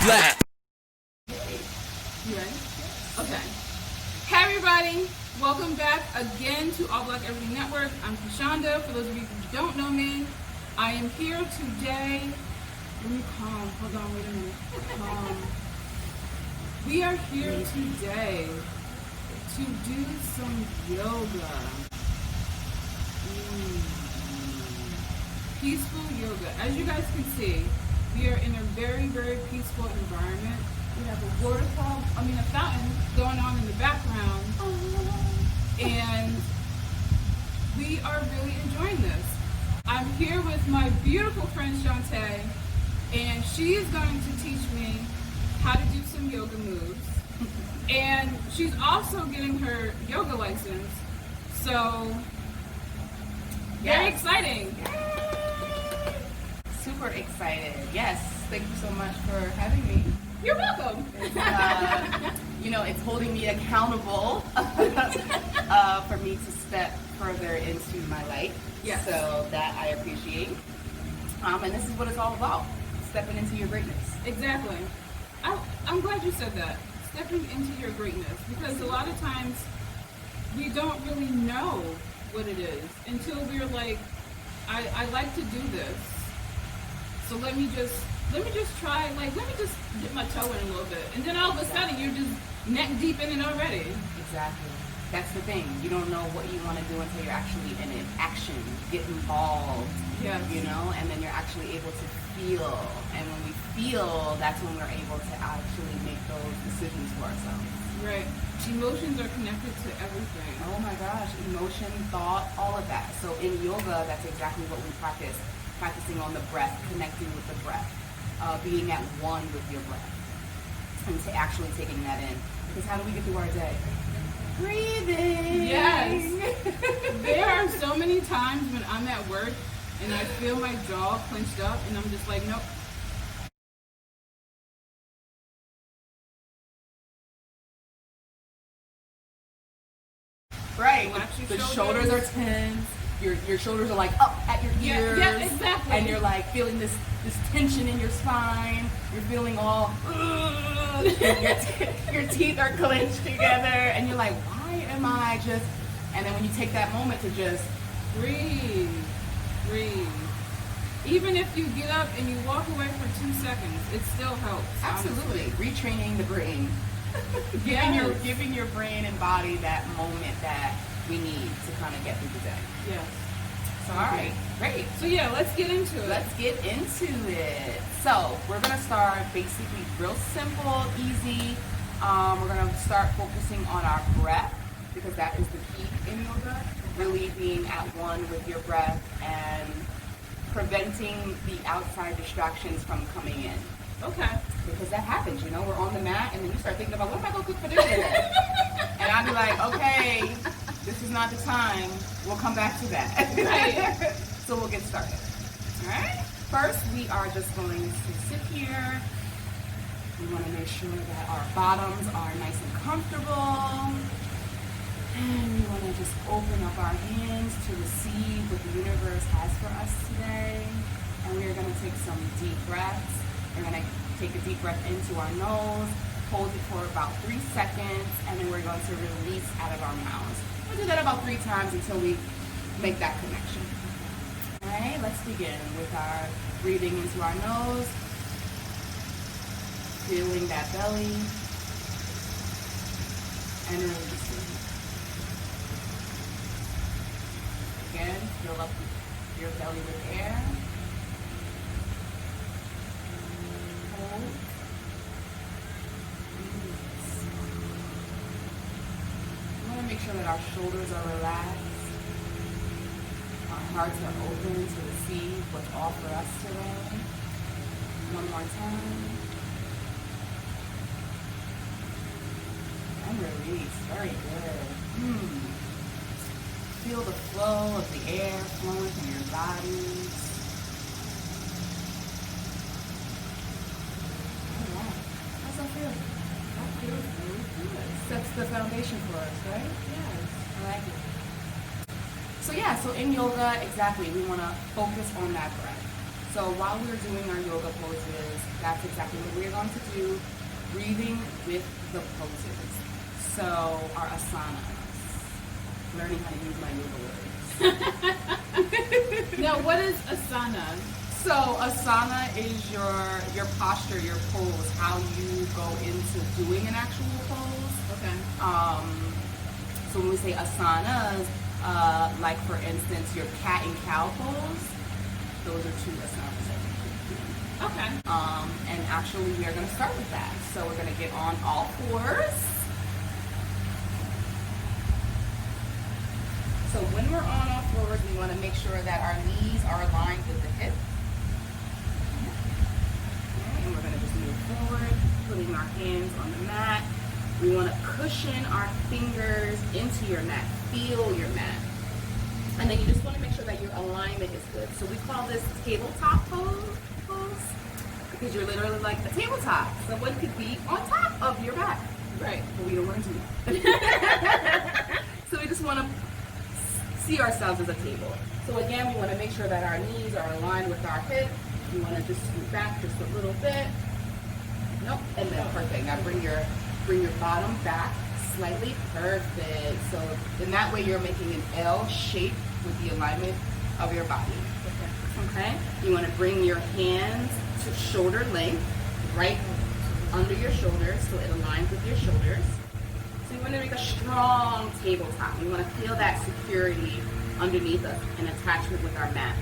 Black. You ready? Okay. Hey everybody, welcome back again to All Black Everything Network. I'm Kashonda. For those of you who don't know me, I am here today. Let me calm. Hold on, wait a minute. Calm. We are here today to do some yoga. Peaceful yoga. As you guys can see, we are in a very, very peaceful environment. We have a a fountain going on in the background. And we are really enjoying this. I'm here with my beautiful friend Shantae, and she is going to teach me how to do some yoga moves. And she's also getting her yoga license. So, very exciting. Super excited. Yes, thank you so much for having me. You're welcome. It's holding me accountable for me to step further into my light. Yes. So that I appreciate. And this is what it's all about, stepping into your greatness. Exactly. I'm glad you said that. Stepping into your greatness. Because a lot of times we don't really know what it is until we're like, I like to do this. So let me just try, let me just dip my toe in a little bit. And then all of a sudden you're just neck deep in it already. Exactly. That's the thing. You don't know what you want to do until you're actually in it. Action. Get involved. Yes. And then you're actually able to feel. And when we feel, that's when we're able to actually make those decisions for ourselves. Right. Emotions are connected to everything. Oh my gosh. Emotion, thought, all of that. So in yoga, that's exactly what we practice. Practicing on the breath, connecting with the breath, being at one with your breath, and to actually taking that in. Because how do we get through our day? Breathing. Yes. There are so many times when I'm at work and I feel my jaw clenched up and I'm just like, nope. Right. Relax your The shoulders. shoulders are tense. Your shoulders are like up at your ears. Yeah, exactly. And you're like feeling this tension in your spine. You're feeling all, your teeth are clenched together. And you're like, why am I just, and then when you take that moment to just Breathe. Even if you get up and you walk away for 2 seconds, it still helps. absolutely Honestly. retraining the brain. Yes. Giving your brain and body that moment that we need to kind of get through the day. Yes. So, all right, great. So yeah, let's get into it. Let's get into it. So we're gonna start basically real simple, easy. We're gonna start focusing on our breath because that is the key in yoga. Really being at one with your breath and preventing the outside distractions from coming in. Okay. Because that happens, we're on the mat and then you start thinking about what am I gonna cook for dinner today? And I'll be like, okay, this is not the time. We'll come back to that. Right. So we'll get started. All right. First, we are just going to sit here. We want to make sure that our bottoms are nice and comfortable. And we want to just open up our hands to receive what the universe has for us today. And we are going to take some deep breaths. We're going to take a deep breath into our nose, hold it for about 3 seconds, and then we're going to release out of our mouths. We'll do that about 3 times until we make that connection. All right, let's begin with our breathing into our nose, feeling that belly, and releasing. Again, fill up your belly with air. Hold. Make sure that our shoulders are relaxed, our hearts are open to receive what's offered us today. One more time. And release. Very good. Feel the flow of the air flowing through your body. All right. How's that feel? That feels really good. Sets the foundation for us, right? Yes. I like it. So in yoga, exactly, we want to focus on that breath. So while we're doing our yoga poses, that's exactly what we're going to do, breathing with the poses. So our asanas, learning how to use my yoga words. Now, what is asana? So asana is your posture, your pose, how you go into doing an actual pose. Okay. So when we say asanas, like for instance, your cat and cow pose, those are two asanas that we do. Okay. And actually we are going to start with that. So we're going to get on all fours. So when we're on all fours, we want to make sure that our knees are aligned with the hip. Okay, and we're going to just move forward, putting our hands on the mat. We want to cushion our fingers into your mat. Feel your mat. And then you just want to make sure that your alignment is good. So we call this tabletop pose because you're literally like a tabletop. Someone could be on top of your back. Right. But we don't want to do that. So we just want to see ourselves as a table. So again, we want to make sure that our knees are aligned with our hips. You want to just scoot back just a little bit. Nope. And then perfect. Now bring your bottom back slightly. Perfect. So in that way you're making an L shape with the alignment of your body. Okay. You want to bring your hands to shoulder length, right under your shoulders, so it aligns with your shoulders. So you want to make a strong tabletop. You want to feel that security underneath us, an attachment with our mat.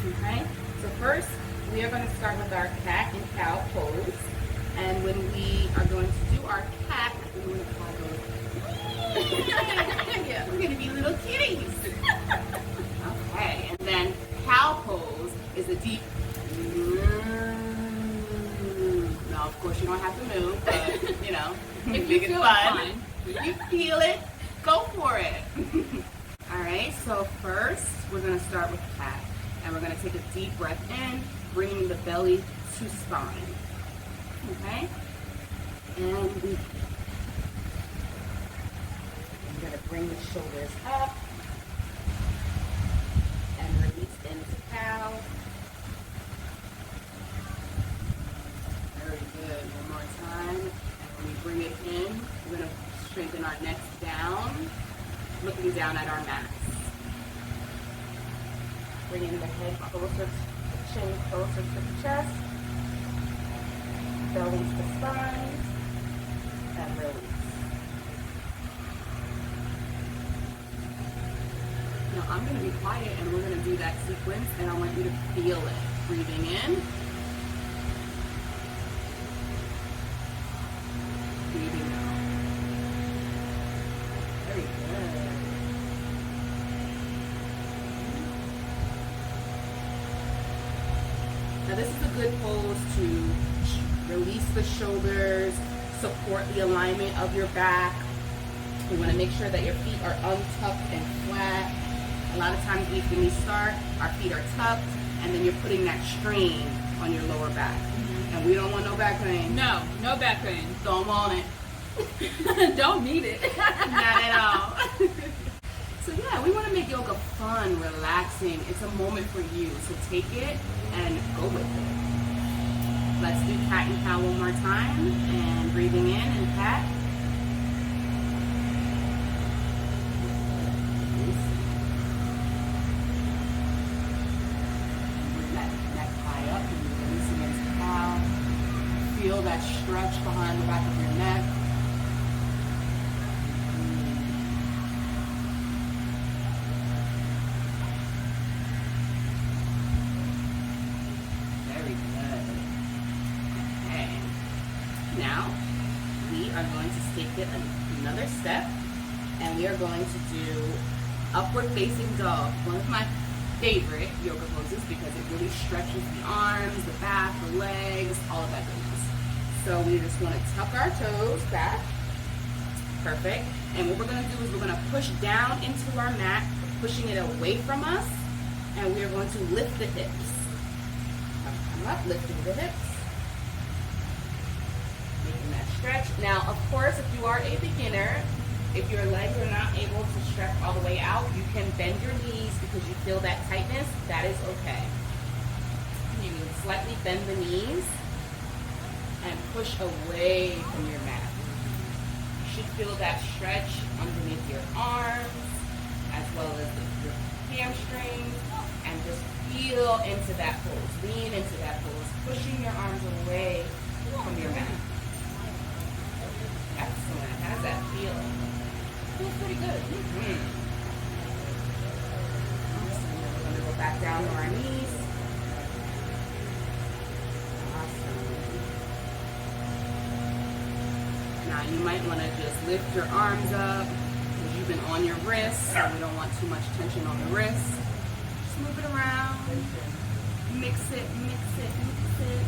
Okay. So first, we are going to start with our cat and cow pose. And when we are going to do our cat, we're going to call those. Yeah, we're going to be little kitties. Okay, and then cow pose is a deep. Now, of course, you don't have to move, but you know, If you feel it, fine. If you feel it, go for it. All right. So first, we're going to start with cat, and we're going to take a deep breath in, bringing the belly to spine. Okay, and we're going to bring the shoulders up and release into cow. Very good. One more time. And when we bring it in, we're going to straighten our necks down, looking down at our mats. Bringing the head closer, chin closer to the chest. Belly to spine, and release. Now I'm going to be quiet and we're going to do that sequence and I want you to feel it. Breathing in. Breathing out. Very good. Now this is a good pose to release the shoulders, support the alignment of your back. You want to make sure that your feet are untucked and flat. A lot of times when we start, our feet are tucked, and then you're putting that strain on your lower back. Mm-hmm. And we don't want no back pain. No back pain. Don't want it. Don't need it. Not at all. So yeah, we want to make yoga fun, relaxing. It's a moment for you. So take it and go with it. Let's do cat and cow one more time. And breathing in and cat. Bring that neck high up and you're releasing into cow. Feel that stretch behind the back of your neck. Very good. Okay. Now, we are going to take it another step, and we are going to do upward facing dog. One of my favorite yoga poses because it really stretches the arms, the back, the legs, all of that goodness. So we just want to tuck our toes back. Perfect. And what we're going to do is we're going to push down into our mat, pushing it away from us, and we are going to lift the hips. Come up, lifting the hips. Making that stretch. Now, of course, if you are a beginner, if your legs are not able to stretch all the way out, you can bend your knees because you feel that tightness. That is okay. You slightly bend the knees and push away from your mat. You should feel that stretch underneath your arms as well as your hamstrings, and just feel into that pose. Lean into that pose, pushing your arms away from your mat. Excellent. How does that feel? Feels pretty good. Awesome. We're going to go back down to our knees. Awesome. Now you might want to just lift your arms up because you've been on your wrists, so we don't want too much tension on the wrists. Just move it around. Mix it, mix it, mix it.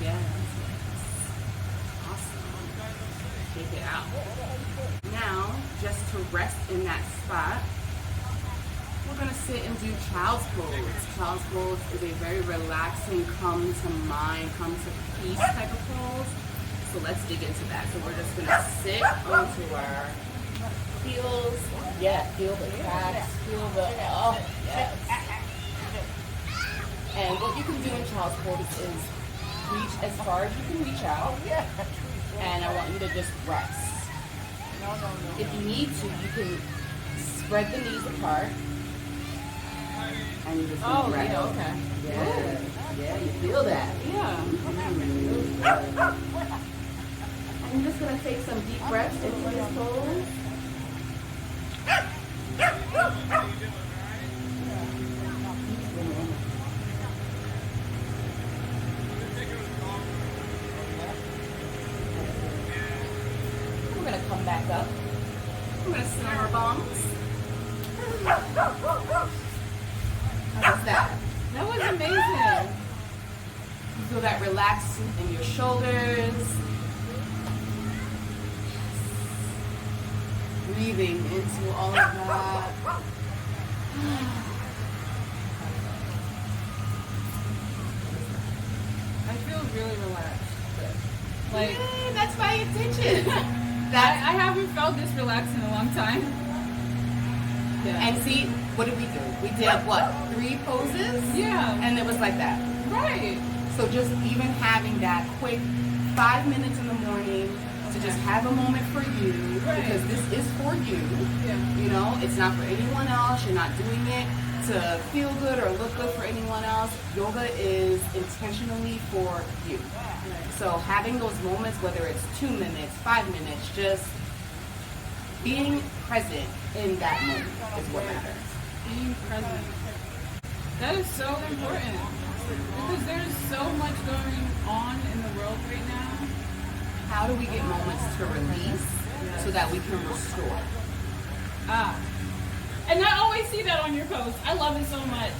Yes. Awesome. Take it out. Now, just to rest in that spot, we're going to sit and do child's pose. Child's pose is a very relaxing, come to mind, come to peace type of pose. So let's dig into that. So we're just going to sit onto our heels. Yeah, feel the cracks, feel the, oh, yes. And what you can do in child's pose is reach as far as you can reach out. And I want you to just rest. If you need to, you can spread the knees apart. And you just rest. Yeah, okay. Yeah, you feel that. Yeah. I'm just going to take some deep breaths into this pose. We're going to come back up. We're going to sit on our bombs. How was that? That was amazing. You feel that relax in your shoulders. Breathing into all of that. I feel really relaxed. Like, Yay, that's my intention. I haven't felt this relaxed in a long time. Yeah. And see, what did we do? We did what? 3 poses? Yeah. And it was like that. Right. So just even having that quick 5 minutes in the morning to just have a moment for you, Right. because this is for you. Yeah. You know, it's not for anyone else. You're not doing it to feel good or look good for anyone else. Yoga is intentionally for you. So having those moments, whether it's 2 minutes, 5 minutes, just being present in that moment is what matters. Being present. That is so important. Because there's so much going on in the world right now. How do we get moments to release so that we can restore? And I always see that on your post. I love it so much.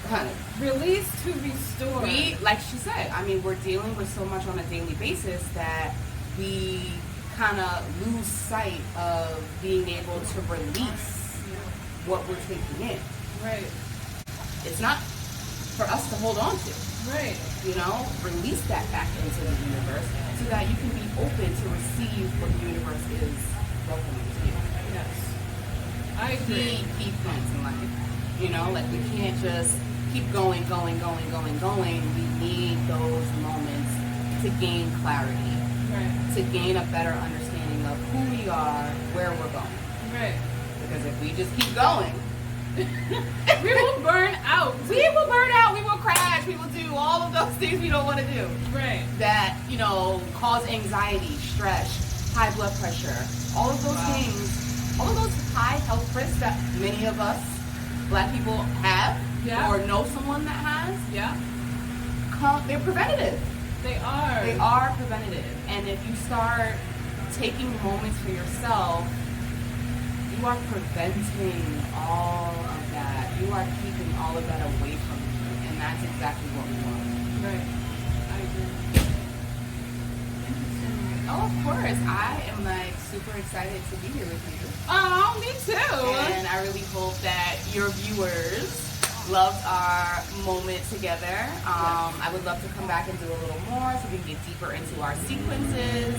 Honey, Release to restore. we, like she said, I mean, we're dealing with so much on a daily basis that we kind of lose sight of being able to release what we're taking in. Right. It's not for us to hold on to. Right. You know, release that back into the universe so that you can be open to receive what the universe is welcoming to you. Yes. I agree. Key points in life. You know, like we can't just keep going. We need those moments to gain clarity, Right. to gain a better understanding of who we are, where we're going. Right. Because if we just keep going, We will burn out. we will burn out, we will crash, we will do all of those things we don't want to do. Right. That, you know, cause anxiety, stress, high blood pressure, all of those things, all of those high health risks that many of us Black people have or know someone that has, Yeah. they're preventative. They are. They are preventative. And if you start taking moments for yourself, you are preventing all of that. You are keeping all of that away from you. And that's exactly what we want. Right. I agree. Interesting. Oh, of course. I am like super excited to be here with you. Oh, me too. And I really hope that your viewers loved our moment together. I would love to come back and do a little more so we can get deeper into our sequences.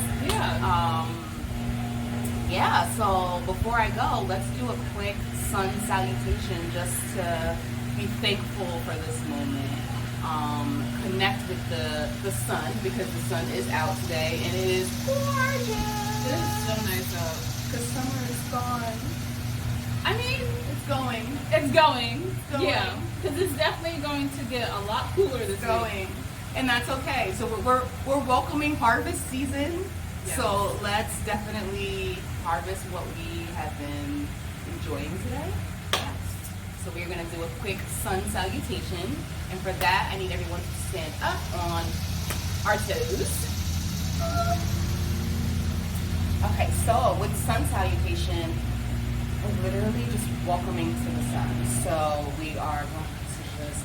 Yeah, so before I go, let's do a quick sun salutation just to be thankful for this moment. Connect with the sun, because the sun is out today and it is gorgeous. It is so nice out. Because summer is gone. I mean, It's going. it's going. going. Yeah, because it's definitely going to get a lot cooler this Going. And that's okay. So we're welcoming harvest season. Yes. So let's definitely harvest what we have been enjoying today. Yes. So we're going to do a quick sun salutation. And for that, I need everyone to stand up on our toes. Okay, so with sun salutation, we're literally just welcoming to the sun. So we are going to just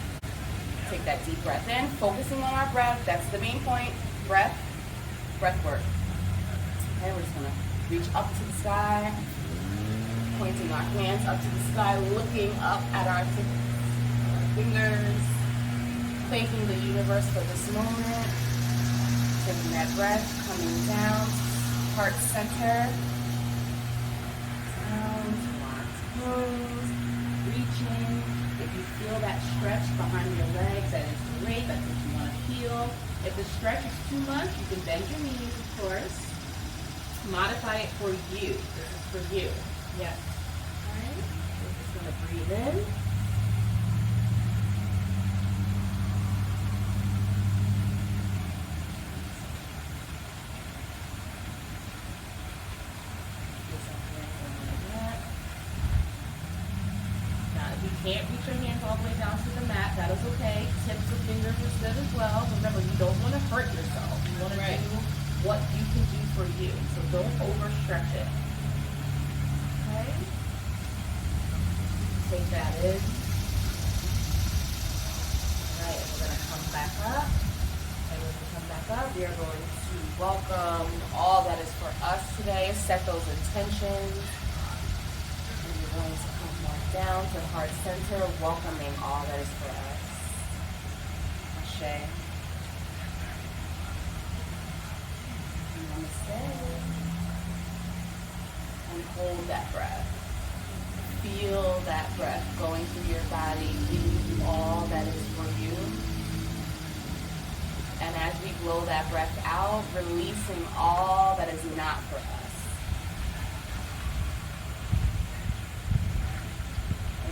take that deep breath in, focusing on our breath. That's the main point. Breath work. Okay, we're just going to reach up to the sky, pointing our hands up to the sky, looking up at our fingers, thanking the universe for this moment. Taking that breath, coming down, heart center. Down to our toes, reaching. If you feel that stretch behind your legs, that is great. That's what you want to feel. If the stretch is too much, you can bend your knees, of course. Modify it for you. This is for you. Yes. Alright. We're just going to breathe in. Now, if you can't reach your hands all the way down to the mat, that is okay. Tips of fingers are good as well. Remember, you don't want to hurt yourself. You want to Right. do what you can do for you. So don't overstretch it. Okay? Take that in. Alright, and we're going to come back up. And when we come back up, we are going to welcome all that is for us today. Set those intentions. And we're going to come back down to heart center, welcoming all that is for us. Ashe. Namaste. And hold that breath. Feel that breath going through your body, giving you all that is for you. And as we blow that breath out, releasing all that is not for us.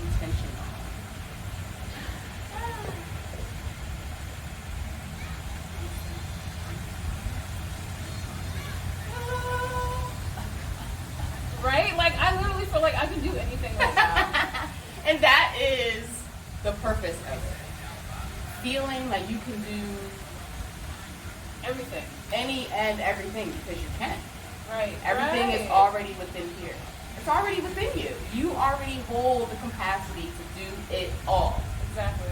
Intentional. Right? Like, I literally feel like I can do anything right now. And that is the purpose of it. Feeling like you can do Everything. any and everything because you can. Right. Everything right. is already within here. It's already within you. You already hold the capacity to do it all. Exactly.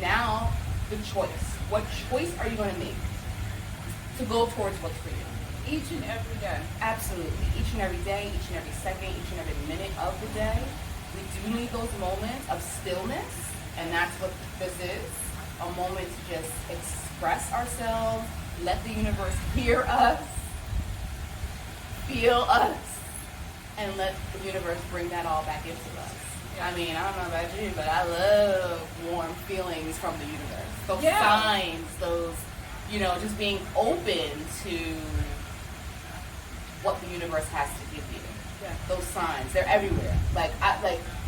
Now, the choice. What choice are you going to make to go towards what's for you? Each and every day. Absolutely. Each and every day, each and every second, each and every minute of the day. We do need those moments of stillness, and that's what this is. A moment to just express ourselves, let the universe hear us, feel us, and let the universe bring that all back into us. I mean, I don't know about you, but I love warm feelings from the universe. Those signs, those, just being open to what the universe has to give you. Yeah. Those signs, they're everywhere. Like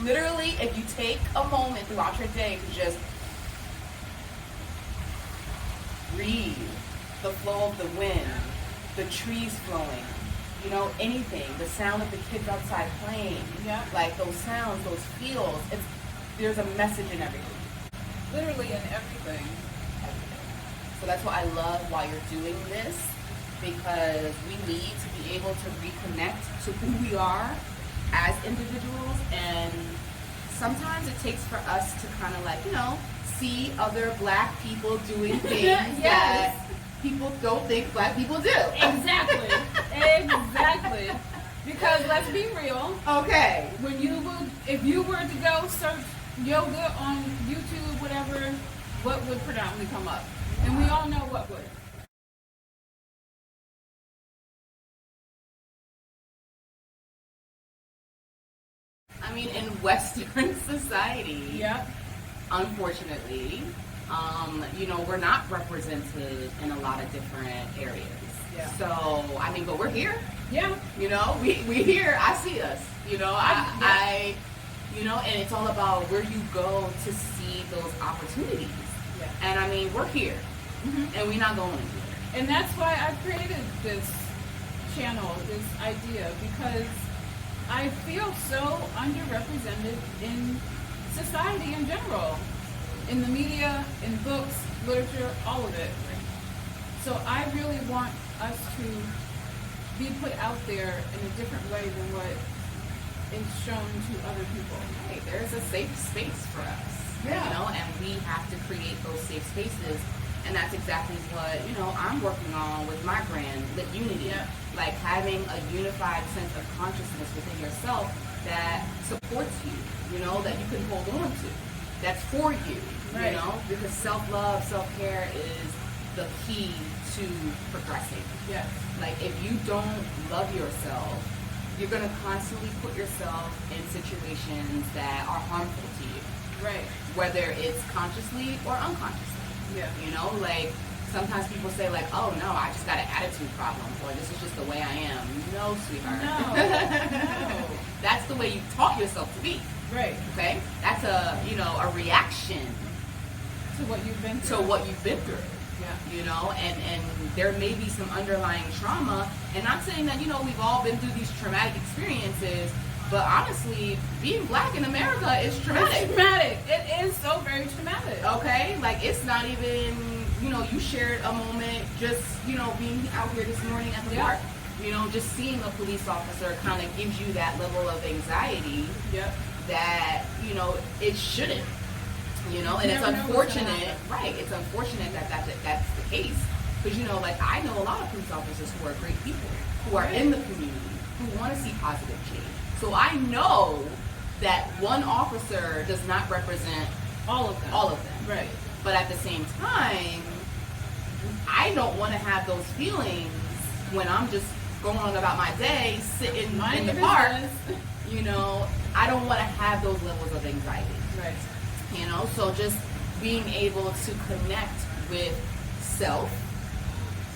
literally, if you take a moment throughout your day to just breathe, the flow of the wind, the trees flowing, anything, the sound of the kids outside playing, Yeah. like those sounds, those feels, there's a message in everything. Literally in everything. So that's what I love while you're doing this, because we need to be able to reconnect to who we are as individuals, and sometimes it takes for us to kind of see other black people doing things Yes. that people don't think black people do. Exactly. Exactly. Because let's be real. Okay. If you were to go search yoga on YouTube, whatever, what would predominantly come up? And we all know what would. I mean, in Western society, Yep. unfortunately, we're not represented in a lot of different areas. Yeah. So, I mean, but we're here. Yeah. We here. I see us. I and it's all about where you go to see those opportunities. Yeah. And I mean, we're here, and we're not going anywhere. And that's why I created this channel, this idea, because I feel so underrepresented in society in general, in the media, in books, literature, all of it. So I really want us to be put out there in a different way than what is shown to other people. Hey, there's a safe space for us. And we have to create those safe spaces. And that's exactly what, I'm working on with my brand, Lit Unity. Yeah. Like having a unified sense of consciousness within yourself that supports you, that you can hold on to. That's for you, Right. because self-love, self-care is the key to progressing. Yes. Like if you don't love yourself, you're going to constantly put yourself in situations that are harmful to you. Right. Whether it's consciously or unconsciously. Yeah. Like sometimes people say like, oh no, I just got an attitude problem, or this is just the way I am. No, sweetheart. No. That's the way you taught yourself to be. Right. Okay? That's a reaction To what you've been to through. what you've been through. Yeah. And there may be some underlying trauma, and I'm saying that, we've all been through these traumatic experiences, but honestly, being black in America is traumatic. It's traumatic. It is so very traumatic. Okay? Like, it's not even, you shared a moment just, being out here this morning at the park. Just seeing a police officer kind of gives you that level of anxiety that, it shouldn't. And it's unfortunate, right? It's unfortunate that that's the case. Because, like, I know a lot of police officers who are great people, who are in the community, who want to see positive change. So I know that one officer does not represent All of them. all of them. Right. But at the same time, I don't want to have those feelings when I'm just going on about my day, sitting in the park. I don't want to have those levels of anxiety. Right. So just being able to connect with self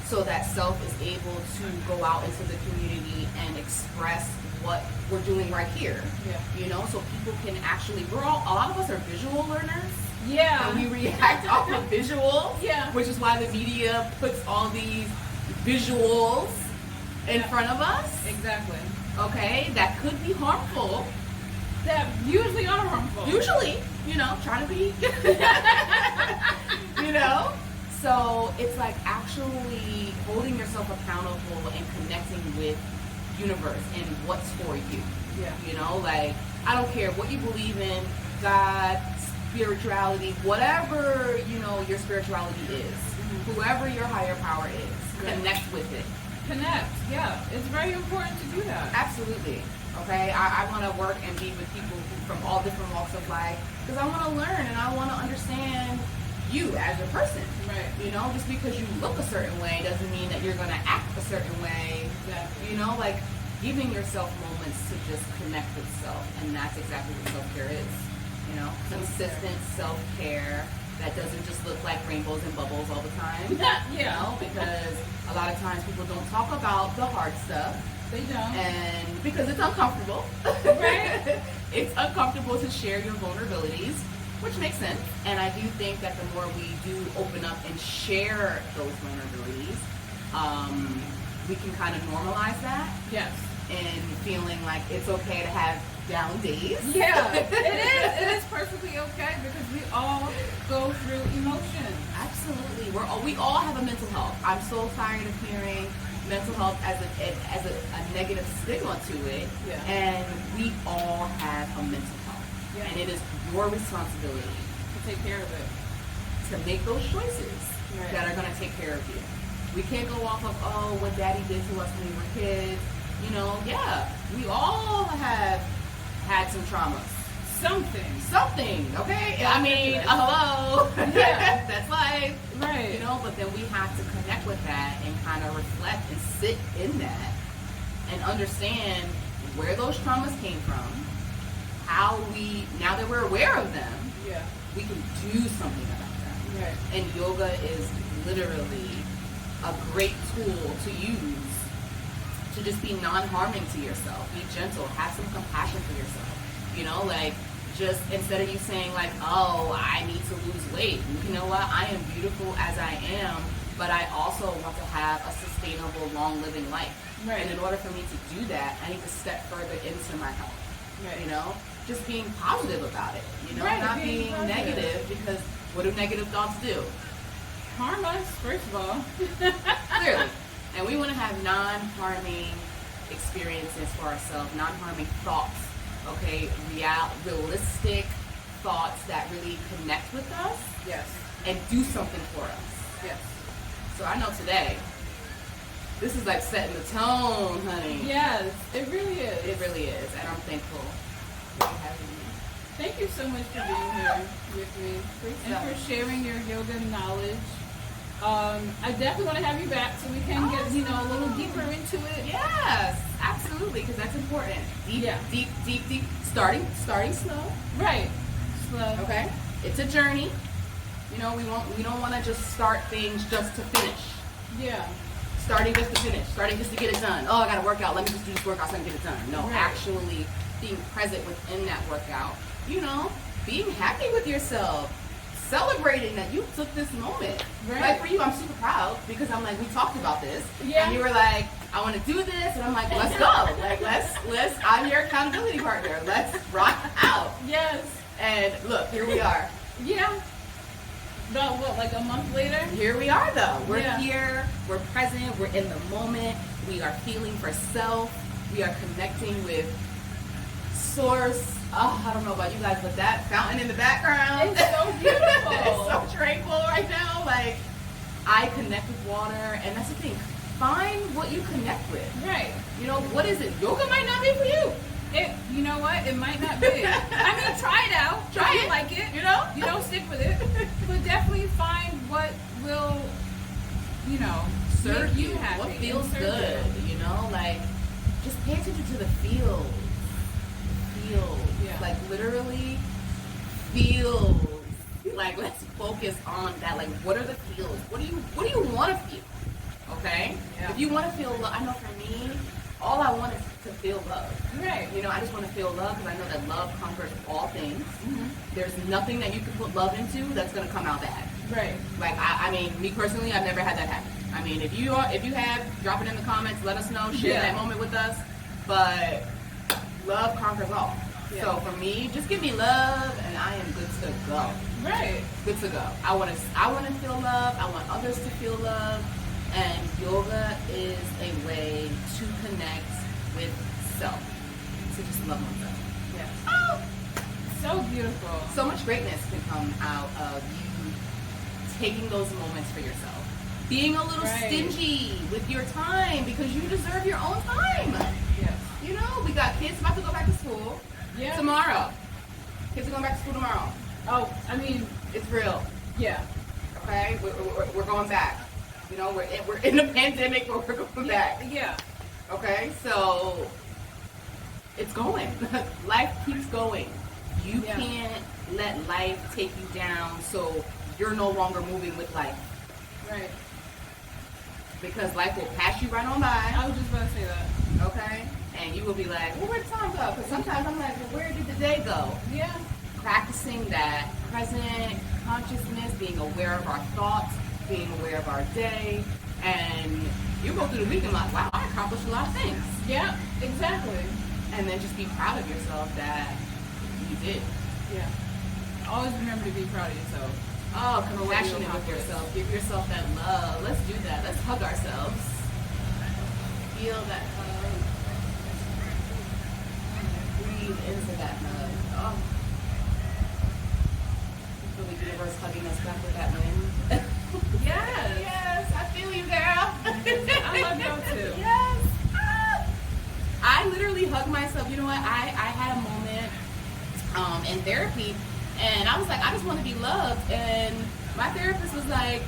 so that self is able to go out into the community and express what we're doing right here. Yeah. So people can actually, a lot of us are visual learners. Yeah. And we react off of visuals. Yeah. Which is why the media puts all these visuals in front of us. Exactly. Okay, that could be harmful. That usually are harmful. Usually, trying to be, So it's like actually holding yourself accountable and connecting with universe and what's for you. Yeah. Like, I don't care what you believe in, God, spirituality, whatever, your spirituality is, whoever your higher power is, connect with it. Connect, yeah. It's very important to do that. Absolutely. Okay, I want to work and be with people from all different walks of life because I want to learn and I want to understand you as a person. Right. Just because you look a certain way doesn't mean that you're going to act a certain way. Exactly. Like giving yourself moments to just connect with self, and that's exactly what self-care is. Consistent self-care that doesn't just look like rainbows and bubbles all the time. Because a lot of times people don't talk about the hard stuff. They don't. And because it's uncomfortable. Right. It's uncomfortable to share your vulnerabilities, which makes sense. And I do think that the more we do open up and share those vulnerabilities, we can kind of normalize that. Yes. And feeling like it's okay to have down days. Yeah, it is. It is perfectly okay because we all go through emotions. Absolutely. We all have a mental health. I'm so tired of hearing mental health as a negative stigma to it. Yeah. And we all have a mental health. Yeah. And it is your responsibility To take care of it. to make those choices that are going to take care of you. We can't go off of, what daddy did to us when we were kids. We all have had some traumas. Something, okay? I mean, hello. Yeah. That's life. Right. But then we have to connect with that and kind of reflect and sit in that and understand where those traumas came from, how now that we're aware of them, we can do something about that. Right. And yoga is literally a great tool to use to just be non-harming to yourself. Be gentle. Have some compassion for yourself. You know, like, just instead of you saying like, oh, I need to lose weight. You know what? I am beautiful as I am, but I also want to have a sustainable, long-living life. Right. And in order for me to do that, I need to step further into my health. Right. You know? Just being positive about it. You know? Right, Not being being positive. negative, because what do negative thoughts do? Harm us, first of all. Clearly. And we want to have non-harming experiences for ourselves, non-harming thoughts, okay? Realistic thoughts that really connect with us Yes. and do something for us. Yes. So I know today, this is like setting the tone, honey. Yes, it really is. It really is, and I'm thankful for having you. Thank you so much for being here with me and Yeah. for sharing your yoga knowledge. I definitely want to have you back so we can get, you know, a little deeper into it. Yes, absolutely, because that's important. Deep, Yeah. deep. Starting slow. Right. Slow. Okay, it's a journey. You know, we don't want to just start things just to finish. Yeah. Starting just to finish. Starting just to get it done. Oh, I got to work out. Let me just do this workout so I can get it done. No, Right. actually being present within that workout. You know, being happy with yourself. Celebrating that you took this moment. Right. Like for you, I'm super proud because I'm like, we talked about this. Yeah. And you were like, I want to do this. And I'm like, let's go. Like, let's, I'm your accountability partner. Let's rock out. Yes. And look, here we are. Yeah. About what, like a month later? Here we are though. We're Yeah. here, we're present, we're in the moment, we are feeling for self, we are connecting with source. Oh, I don't know about you guys, but that fountain in the background. It's so beautiful. It's so tranquil right now. Like, I connect with water, and that's the thing. Find what you connect with. Right. You know, what is it? Yoga might not be for you. You know what? It might not be. I mean, try it out. Try If it. you like it. You know? You don't stick with it. But definitely find what will, you know, Serve make you. happy. What feels and serve good. You know, like, just pay attention to the feels. Yeah. Like literally feels. Like, let's focus on that. Like, what are the feels? What do you want to feel? Okay. Yeah. If you want to feel love, I know for me, all I want is to feel love. you. Right. You know, I just want to feel love because I know that love conquers all things. Mhm. There's nothing that you can put love into that's gonna come out bad. Right. Like, I mean, me personally, I've never had that happen. I mean, if you have, drop it in the comments, let us know, share Yeah. that moment with us. But love conquers all. Yeah. So for me, just give me love, and I am good to go. Right. Good to go. I want to feel love. I want others to feel love, and yoga is a way to connect with self, to just love myself. Yes. Oh, So beautiful. so much greatness can come out of you taking those moments for yourself. Being a little Right. stingy with your time because you deserve your own time. Yes. You know, we got kids about to go back to school Yeah. tomorrow. Kids are going back to school tomorrow. Oh, I mean, It's real. yeah. Okay, we're going back. You know, we're in the pandemic, but we're going back. Yeah. Okay, so it's going. Life keeps going. You Yeah. can't let life take you down so you're no longer moving with life, Right. because life will pass you right on by. I was just about to say that. Okay, and you will be like, well, where'd time go? Because sometimes I'm like, well, where did the day go? Yeah. Practicing that present consciousness, being aware of our thoughts, being aware of our day, and you go through the week and like, wow, I accomplished a lot of things. Yeah. Exactly. And then just be proud of yourself that you did. Yeah. Always remember to be proud of yourself. Oh, what you compassionate with accomplished. yourself. Give yourself that love. Let's do that. Let's hug ourselves. Feel that hug. Breathe into that hug. Oh. Feel the universe hugging us back with that wind. Yes. Yes, I feel you, girl. I love y'all too. Yes. Ah. I literally hugged myself. You know what? I had a moment in therapy, and I was like, I just want to be loved. And my therapist was like,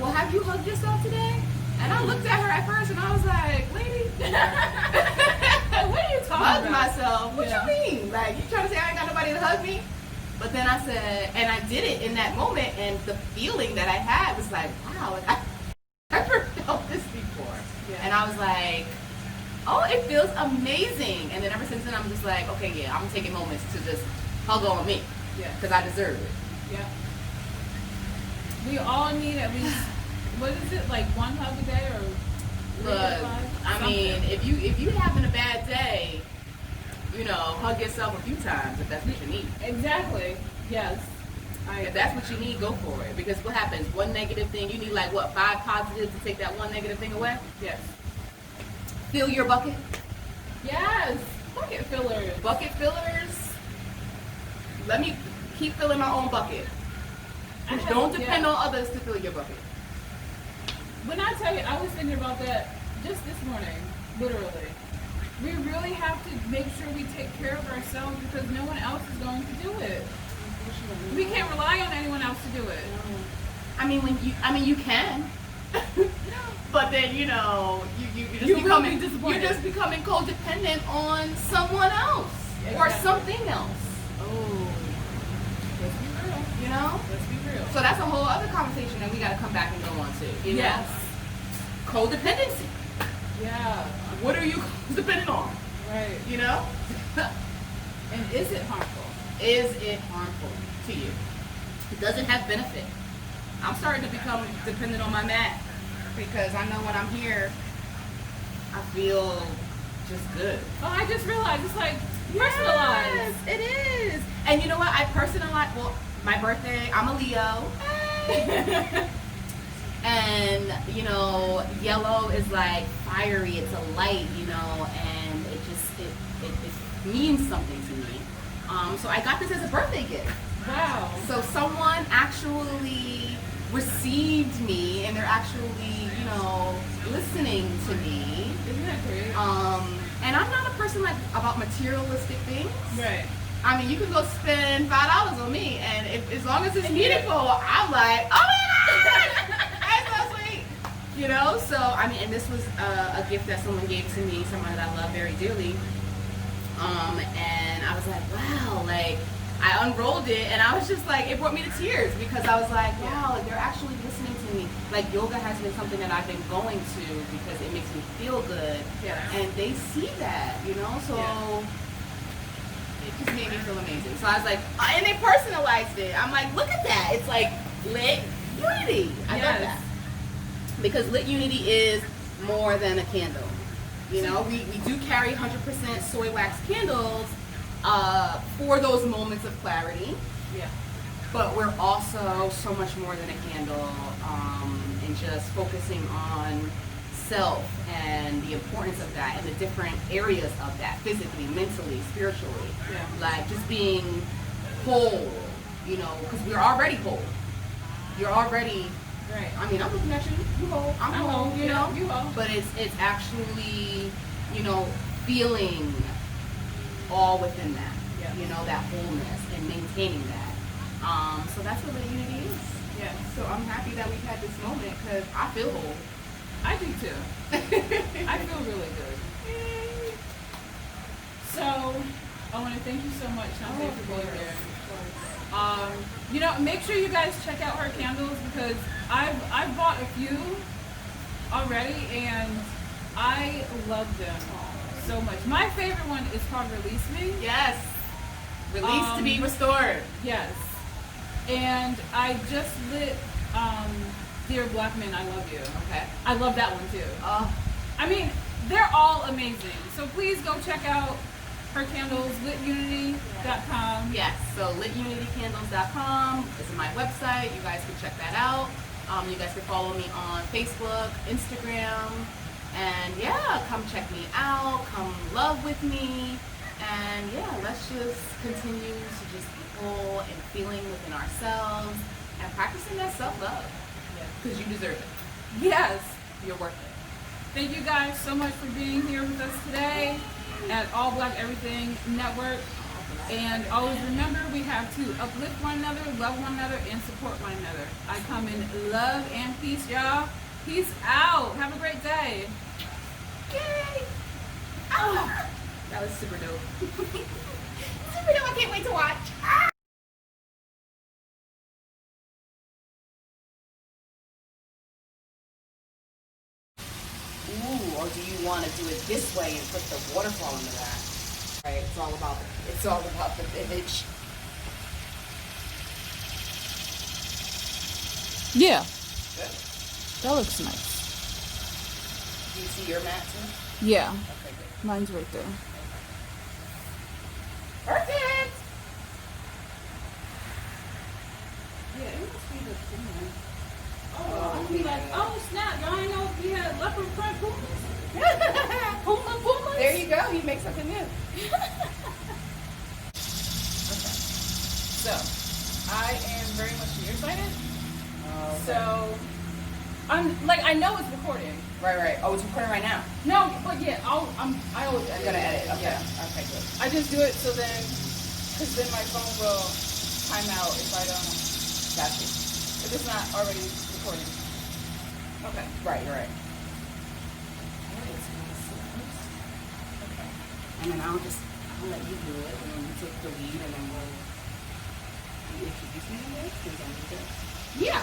well, have you hugged yourself today? And I looked at her at first, and I was like, lady, What are you talking hug about? myself? What Yeah. you mean? Like, you trying to say I ain't got nobody to hug me? But then then I said, and I did it in that moment, and the feeling that I had was like, wow, like I never felt this before. Yeah. And I was like, oh, it feels amazing. And then ever since then, I'm just like, okay, yeah, I'm taking moments to just hug on me. Yeah. Because I deserve it. Yeah. We all need at least, what is it, like one hug a day or? Look, I mean, if you having a bad day, you know, hug yourself a few times if that's what you need. Exactly. Yes. If that's what you need, go for it. Because what happens? One negative thing, you need like what, 5 positives to take that one negative thing away? Yes. Fill your bucket. Yes. Bucket fillers. Bucket fillers. Let me keep filling my own bucket. Don't depend on others to fill your bucket. When I tell you, I was thinking about that just this morning, literally. We really have to make sure we take care of ourselves because no one else is going to do it. We can't rely on anyone else to do it. I mean, you can. But then, you know, you're just becoming codependent on someone else or something else. Oh, let's be real. You know? Let's be real. So that's a whole other conversation that we got to come back and go on to. You Yes. know? Codependency. Yeah. What are you dependent on? Right. You know? And is it harmful? Is it harmful to you? Does it have benefit? I'm starting to become dependent on my mat because I know when I'm here, I feel just good. Oh, I just realized it's like personalized. Yes, it is. And you know what? I personalize. Well, my birthday. I'm a Leo. Hey. And you know, yellow is like fiery. It's a light, you know, and it means something to me. So I got this as a birthday gift. Wow. So someone actually received me, and they're actually, you know, listening to me. Isn't that great? And I'm not a person like about materialistic things. Right. I mean, you can go spend $5 on me, and as long as it's meaningful, I'm like, oh my god, that's so sweet. You know. So I mean, and this was a gift that someone gave to me, someone that I love very dearly. And I was like, wow, like I unrolled it and I was just like, it brought me to tears because I was like, wow, like, they're actually listening to me. Like yoga has been something that I've been going to because it makes me feel good. Yeah. And they see that, you know, so it just made me feel amazing. So I was like, and they personalized it. I'm like, look at that. It's like lit unity. I love that. Because lit unity is more than a candle. You know, we do carry 100% soy wax candles for those moments of clarity. Yeah. But we're also so much more than a candle, and just focusing on self and the importance of that and the different areas of that, physically, mentally, spiritually. Yeah. Like just being whole, you know, because we're already whole. You're already. Right. I mean, I'm looking at you. You whole. I'm whole. You know. You whole. But it's actually, you know, feeling all within that. Yeah. You know, that wholeness and maintaining that. So that's what the unity is. Yeah. So I'm happy that we've had this moment because I feel whole. I do too. I feel really good. So I want to thank you so much, Shante, for being here. You know, make sure you guys check out her candles because I've bought a few already and I love them so much. My favorite one is called Release Me. Yes. Release to be restored. Yes. And I just lit Dear Black Men, I Love You. Okay. I love that one too. I mean, they're all amazing. So please go check out her candles, litunity.com. Yes, so litunitycandles.com is my website. You guys can check that out. You guys can follow me on Facebook, Instagram, and yeah, come check me out. Come love with me, and yeah, let's just continue to just be whole and feeling within ourselves and practicing that self-love because you deserve it. Yes. You're worth it. Thank you guys so much for being here with us today at All Black Everything Network. And always remember, we have to uplift one another, love one another, and support one another. I come in love and peace, y'all. Peace out. Have a great day. Yay! Oh, that was super dope. Super dope. I can't wait to watch. Ooh, or do you want to do it this way and put the waterfall in the back? Right, it's all about the image. Yeah, Good. that looks nice. Do you see your mat too? Yeah, Okay, good. mine's right there. Perfect. Yeah, it must be the thing. Oh, I'll be like, oh snap, y'all ain't know we had leopard print pumas. Pumas. There you go. You make something new. Okay. So, I am very much nearsighted. Okay. So, I'm like, I know it's recording. Right. Oh, it's recording right now. No, but yeah, I always edit. You're gonna edit. Okay. Yeah. Okay, good. I just do it so then, because then my phone will time out if I don't, Got you. if it's not already recording. Okay. Right. You're right. Okay. And then I'll let you do it, and then you take the lead, and then we'll introduce me to this. Is that okay? Yeah.